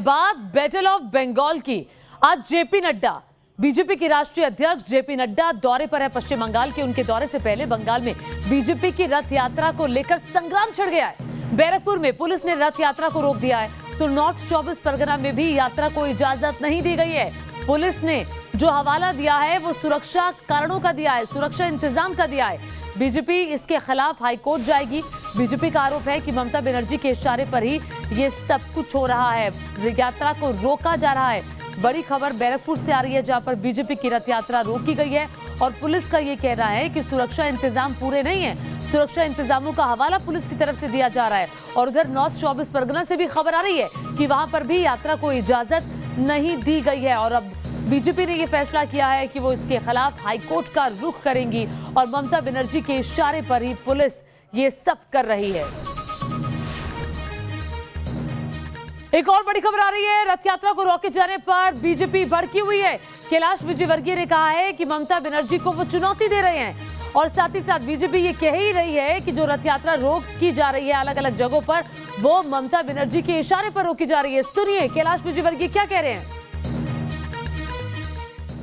बाद battle of Bengal की। आज जेपी नड्डा, बीजेपी के राष्ट्रीय अध्यक्ष जेपी नड्डा दौरे पर है पश्चिम बंगाल के। उनके दौरे से पहले बंगाल में बीजेपी की रथ यात्रा को लेकर संग्राम छिड़ गया है। बैरकपुर में पुलिस ने रथ यात्रा को रोक दिया है, तो नॉर्थ 24 परगना में भी यात्रा को इजाजत नहीं दी गई है। पुलिस ने जो हवाला दिया है वो सुरक्षा कारणों का दिया है, सुरक्षा इंतजाम का दिया है। बीजेपी इसके खिलाफ हाईकोर्ट जाएगी। बीजेपी का आरोप है कि ममता बनर्जी के इशारे पर ही ये सब कुछ हो रहा है, यात्रा को रोका जा रहा है। बड़ी खबर बैरकपुर से आ रही है, जहां पर बीजेपी की रथ यात्रा रोकी गई है और पुलिस का ये कहना है कि सुरक्षा इंतजाम पूरे नहीं है। सुरक्षा इंतजामों का हवाला पुलिस की तरफ से दिया जा रहा है। और उधर नॉर्थ 24 परगना से भी खबर आ रही है कि वहां पर भी यात्रा को इजाजत नहीं दी गई है। और अब बीजेपी ने यह फैसला किया है कि वो इसके खिलाफ हाईकोर्ट का रुख करेंगी और ममता बनर्जी के इशारे पर ही पुलिस ये सब कर रही है। एक और बड़ी खबर आ रही है, रथ यात्रा को रोके जाने पर बीजेपी भड़की हुई है। कैलाश विजयवर्गीय ने कहा है कि ममता बनर्जी को वो चुनौती दे रहे हैं और साथ ही साथ बीजेपी ये कह ही रही है कि जो रथ यात्रा रोकी जा रही है अलग अलग जगहों पर, वो ममता बनर्जी के इशारे पर रोकी जा रही है। सुनिए कैलाश विजयवर्गीय क्या कह रहे हैं।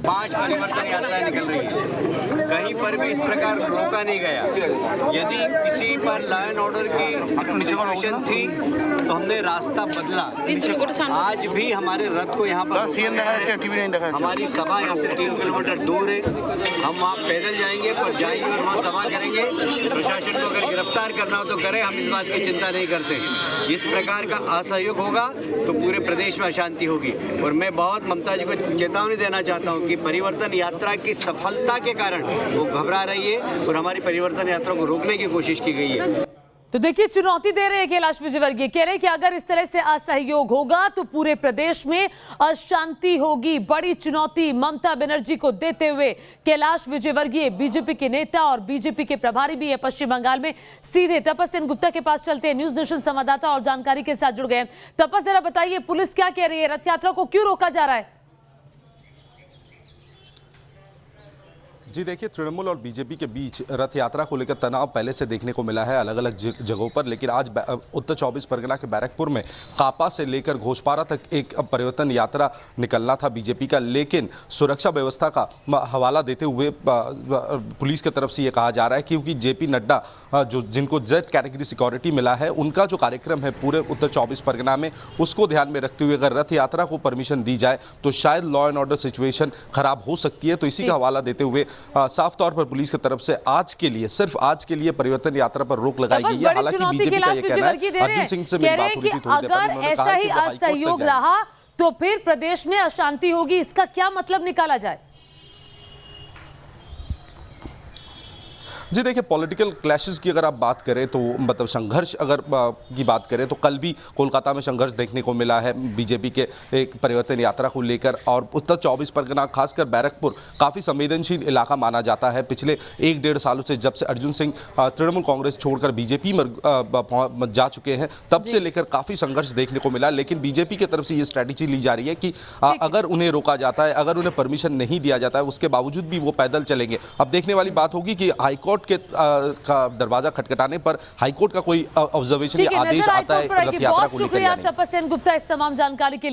5 परिवर्तन यात्राएं निकल रही है, कहीं पर भी इस प्रकार रोका नहीं गया। यदि किसी पर लॉ एंड ऑर्डर की सिचुएशन थी तो हमने रास्ता बदला। आज भी हमारे रथ को यहाँ पर, हमारी सभा यहाँ से 3 किलोमीटर दूर है, हम वहाँ पैदल जाएंगे और जाएंगे और वहाँ सभा करेंगे। प्रशासन को अगर गिरफ्तार करना हो तो करे, हम इस बात की चिंता नहीं करते। इस प्रकार का असहयोग होगा तो पूरे प्रदेश में अशांति होगी। और मैं बहुत ममता जी को चेतावनी देना चाहता हूँ कि परिवर्तन यात्रा की सफलता के कारण वो घबरा रही है और हमारी परिवर्तन यात्रा को रोकने की कोशिश की गई है। तो देखिए चुनौती दे रहे हैं कैलाश विजयवर्गीय, कह रहे हैं कि अगर इस तरह से असहयोग होगा तो पूरे प्रदेश में अशांति होगी। बड़ी चुनौती ममता बनर्जी को देते हुए कैलाश विजयवर्गीय, बीजेपी के नेता और बीजेपी के प्रभारी भी है पश्चिम बंगाल में। सीधे तपस सेन गुप्ता के पास चलते हैं, न्यूज नेशन संवाददाता और जानकारी के साथ जुड़ गए। तपस जरा बताइए, पुलिस क्या कह रही है, रथ यात्रा को क्यों रोका जा रहा है? जी देखिए, तृणमूल और बीजेपी के बीच रथ यात्रा को लेकर तनाव पहले से देखने को मिला है अलग अलग जगहों पर, लेकिन आज उत्तर 24 परगना के बैरकपुर में कापा से लेकर घोषपारा तक एक परिवर्तन यात्रा निकलना था बीजेपी का, लेकिन सुरक्षा व्यवस्था का हवाला देते हुए पुलिस की तरफ से ये कहा जा रहा है क्योंकि जेपी नड्डा जो जिनको जेड कैटेगरी सिक्योरिटी मिला है, उनका जो कार्यक्रम है पूरे उत्तर 24 परगना में, उसको ध्यान में रखते हुए अगर रथ यात्रा को परमिशन दी जाए तो शायद लॉ एंड ऑर्डर सिचुएशन खराब हो सकती है। तो इसी का हवाला देते हुए साफ तौर पर पुलिस की तरफ से आज के लिए, सिर्फ आज के लिए परिवर्तन यात्रा पर रोक लगाई गई है। हालांकि बीजेपी का ये कहना है, अर्जुन सिंह से मेरी बात हुई थी थोड़ी देर पहले, उन्होंने कहा कि असहयोग रहा तो फिर प्रदेश में अशांति होगी। इसका क्या मतलब निकाला जाए? जी देखिए, पॉलिटिकल क्लैशेस की अगर आप बात करें तो मतलब संघर्ष अगर की बात करें तो कल भी कोलकाता में संघर्ष देखने को मिला है बीजेपी के एक परिवर्तन यात्रा को लेकर। और उत्तर 24 परगना खासकर बैरकपुर काफ़ी संवेदनशील इलाका माना जाता है। पिछले 1-1.5 सालों से जब से अर्जुन सिंह तृणमूल कांग्रेस छोड़कर बीजेपी में जा चुके हैं, तब से लेकर काफ़ी संघर्ष देखने को मिला। लेकिन बीजेपी की तरफ से ये स्ट्रैटेजी ली जा रही है कि अगर उन्हें रोका जाता है, अगर उन्हें परमिशन नहीं दिया जाता है, उसके बावजूद भी वो पैदल चलेंगे। अब देखने वाली बात होगी कि हाईकोर्ट के का दरवाजा खटखटाने पर हाईकोर्ट का कोई ऑब्जर्वेशन या आदेश आता है रथ यात्रा को लेकर। शुक्रिया तपस सेन गुप्ता इस तमाम जानकारी के लिए।